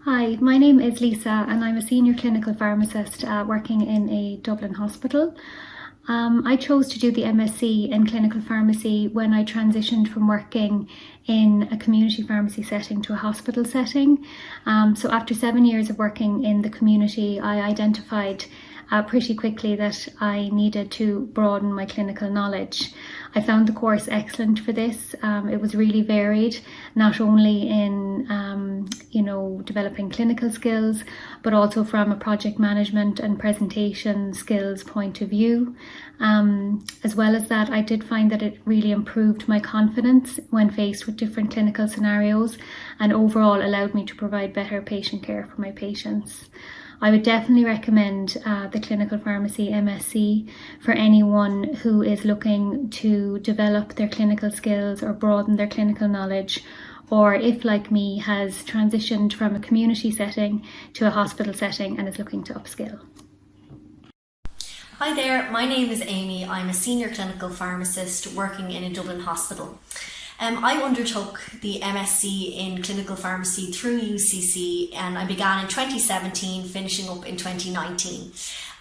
Hi, my name is Lisa and I'm a senior clinical pharmacist working in a Dublin hospital. I chose to do the MSc in clinical pharmacy when I transitioned from working in a community pharmacy setting to a hospital setting. So after 7 years of working in the community, I identified pretty quickly that I needed to broaden my clinical knowledge. I found the course excellent for this. It was really varied, not only in developing clinical skills, but also from a project management and presentation skills point of view. As well as that, I did find that it really improved my confidence when faced with different clinical scenarios and overall allowed me to provide better patient care for my patients. I would definitely recommend the Clinical Pharmacy MSc for anyone who is looking to develop their clinical skills or broaden their clinical knowledge, or if, like me, has transitioned from a community setting to a hospital setting and is looking to upskill. Hi there, my name is Amy. I'm a senior clinical pharmacist working in a Dublin hospital. I undertook the MSc in clinical pharmacy through UCC and I began in 2017, finishing up in 2019.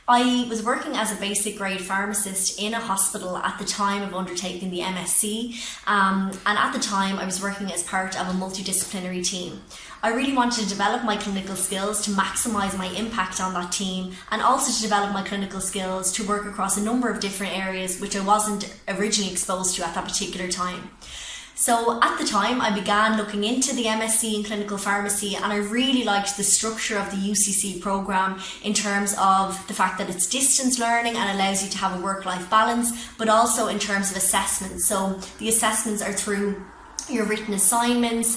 I was working as a basic grade pharmacist in a hospital at the time of undertaking the MSc, and at the time I was working as part of a multidisciplinary team. I really wanted to develop my clinical skills to maximise my impact on that team, and also to develop my clinical skills to work across a number of different areas which I wasn't originally exposed to at that particular time. So at the time I began looking into the MSc in clinical pharmacy, and I really liked the structure of the UCC programme in terms of the fact that it's distance learning and allows you to have a work-life balance, but also in terms of assessments. So the assessments are through your written assignments,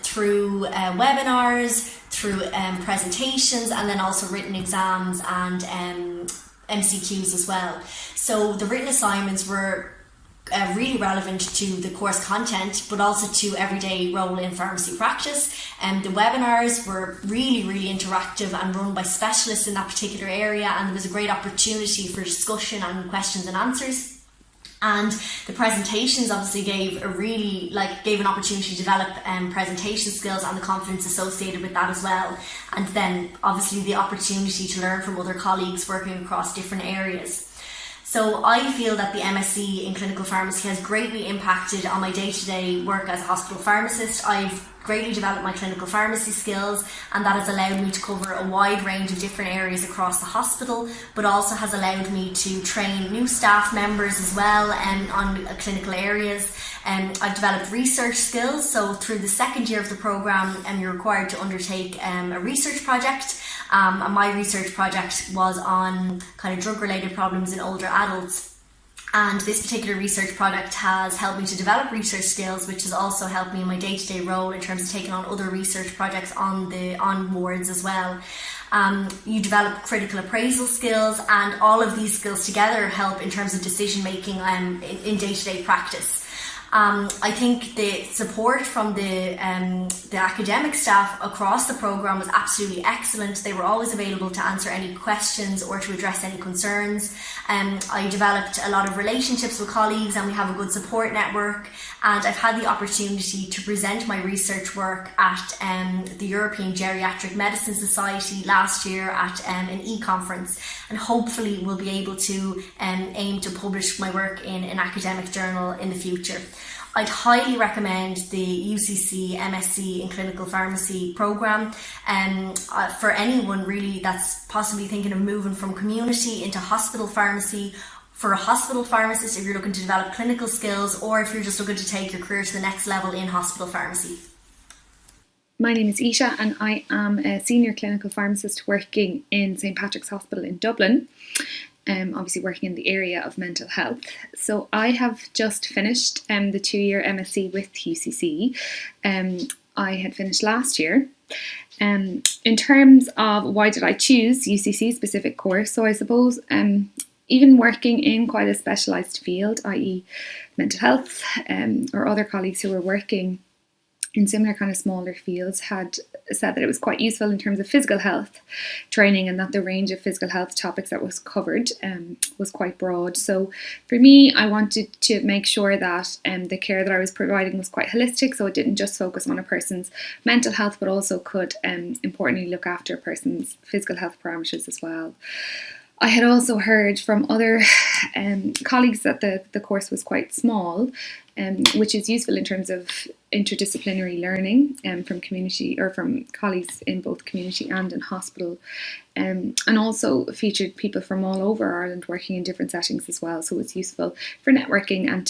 through webinars, through presentations, and then also written exams and MCQs as well. So the written assignments were really relevant to the course content, but also to everyday role in pharmacy practice. The webinars were really interactive and run by specialists in that particular area, and there was a great opportunity for discussion and questions and answers. And the presentations obviously gave an opportunity to develop presentation skills and the confidence associated with that as well. And then obviously the opportunity to learn from other colleagues working across different areas. So I feel that the MSc in clinical pharmacy has greatly impacted on my day-to-day work as a hospital pharmacist. I've greatly developed my clinical pharmacy skills, and that has allowed me to cover a wide range of different areas across the hospital, but also has allowed me to train new staff members as well on clinical areas. I've developed research skills, so through the second year of the programme you're required to undertake a research project. And my research project was on kind of drug-related problems in older adults. And this particular research project has helped me to develop research skills, which has also helped me in my day-to-day role in terms of taking on other research projects on wards as well. You develop critical appraisal skills, and all of these skills together help in terms of decision making in day-to-day practice. I think the support from the academic staff across the programme was absolutely excellent. They were always available to answer any questions or to address any concerns. I developed a lot of relationships with colleagues, and we have a good support network, and I've had the opportunity to present my research work at the European Geriatric Medicine Society last year at an e-conference, and hopefully we'll be able to aim to publish my work in an academic journal in the future. I'd highly recommend the UCC MSc in clinical pharmacy programme for anyone really that's possibly thinking of moving from community into hospital pharmacy. For a hospital pharmacist, if you're looking to develop clinical skills, or if you're just looking to take your career to the next level in hospital pharmacy. My name is Isha and I am a senior clinical pharmacist working in St Patrick's Hospital in Dublin. Obviously working in the area of mental health. So I have just finished the 2-year MSc with UCC. I had finished last year. In terms of why did I choose UCC specific course, so I suppose even working in quite a specialised field, i.e. mental health, or other colleagues who were working in similar kind of smaller fields had said that it was quite useful in terms of physical health training, and that the range of physical health topics that was covered was quite broad. So for me, I wanted to make sure that the care that I was providing was quite holistic, so it didn't just focus on a person's mental health, but also could importantly look after a person's physical health parameters as well. I had also heard from other colleagues that the course was quite small, which is useful in terms of interdisciplinary learning from community or from colleagues in both community and in hospital, and also featured people from all over Ireland working in different settings as well. So it's useful for networking and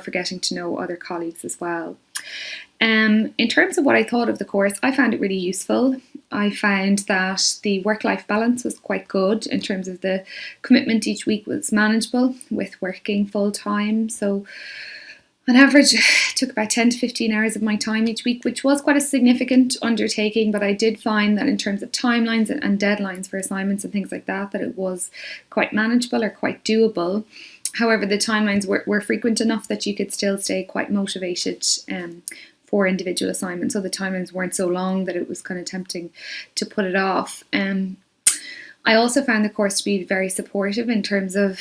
for getting to know other colleagues as well. In terms of what I thought of the course, I found it really useful. I found that the work-life balance was quite good in terms of the commitment each week was manageable with working full-time. So on average, it took about 10 to 15 hours of my time each week, which was quite a significant undertaking, but I did find that in terms of timelines and deadlines for assignments and things like that, that it was quite manageable or quite doable. However, the timelines were frequent enough that you could still stay quite motivated for individual assignments. So the timelines weren't so long that it was kind of tempting to put it off. I also found the course to be very supportive in terms of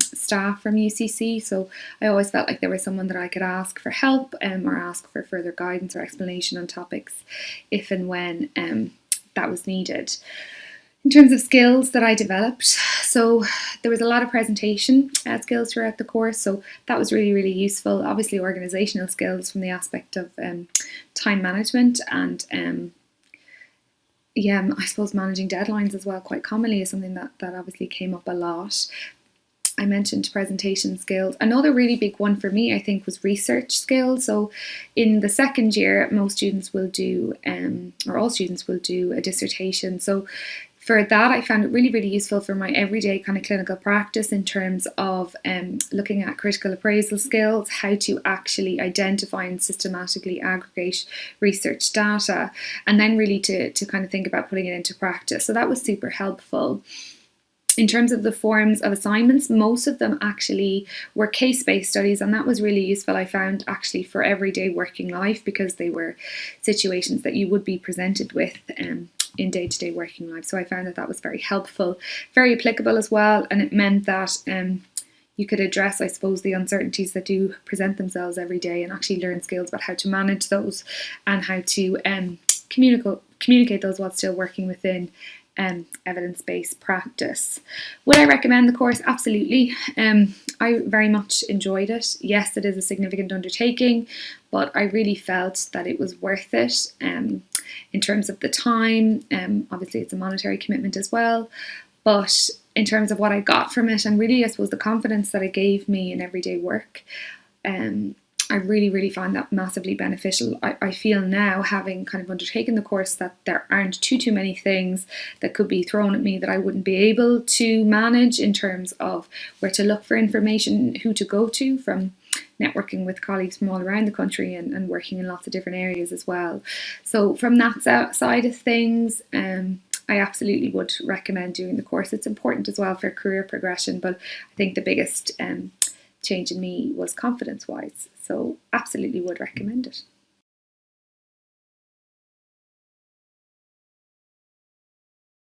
staff from UCC. So I always felt like there was someone that I could ask for help or ask for further guidance or explanation on topics if and when that was needed. In terms of skills that I developed, so there was a lot of presentation skills throughout the course, so that was really, really useful. Obviously, organisational skills from the aspect of time management and I suppose managing deadlines as well quite commonly is something that obviously came up a lot. I mentioned presentation skills. Another really big one for me, I think, was research skills. So in the second year, most students will do, or all students will do a dissertation. So for that, I found it really, really useful for my everyday kind of clinical practice in terms of looking at critical appraisal skills, how to actually identify and systematically aggregate research data, and then really to kind of think about putting it into practice. So that was super helpful. In terms of the forms of assignments, most of them actually were case-based studies, and that was really useful, I found, actually for everyday working life, because they were situations that you would be presented with in day-to-day working life. So I found that was very helpful, very applicable as well, and it meant that you could address, I suppose, the uncertainties that do present themselves every day and actually learn skills about how to manage those and how to communicate those while still working within evidence-based practice. Would I recommend the course? Absolutely. I very much enjoyed it. Yes, it is a significant undertaking, but I really felt that it was worth it in terms of the time. Obviously, it's a monetary commitment as well, but in terms of what I got from it, and really, I suppose, the confidence that it gave me in everyday work, I really, really found that massively beneficial. I feel now, having kind of undertaken the course, that there aren't too many things that could be thrown at me that I wouldn't be able to manage in terms of where to look for information, who to go to, from networking with colleagues from all around the country and working in lots of different areas as well. So from that side of things, I absolutely would recommend doing the course. It's important as well for career progression, but I think the biggest change in me was confidence-wise. So absolutely would recommend it.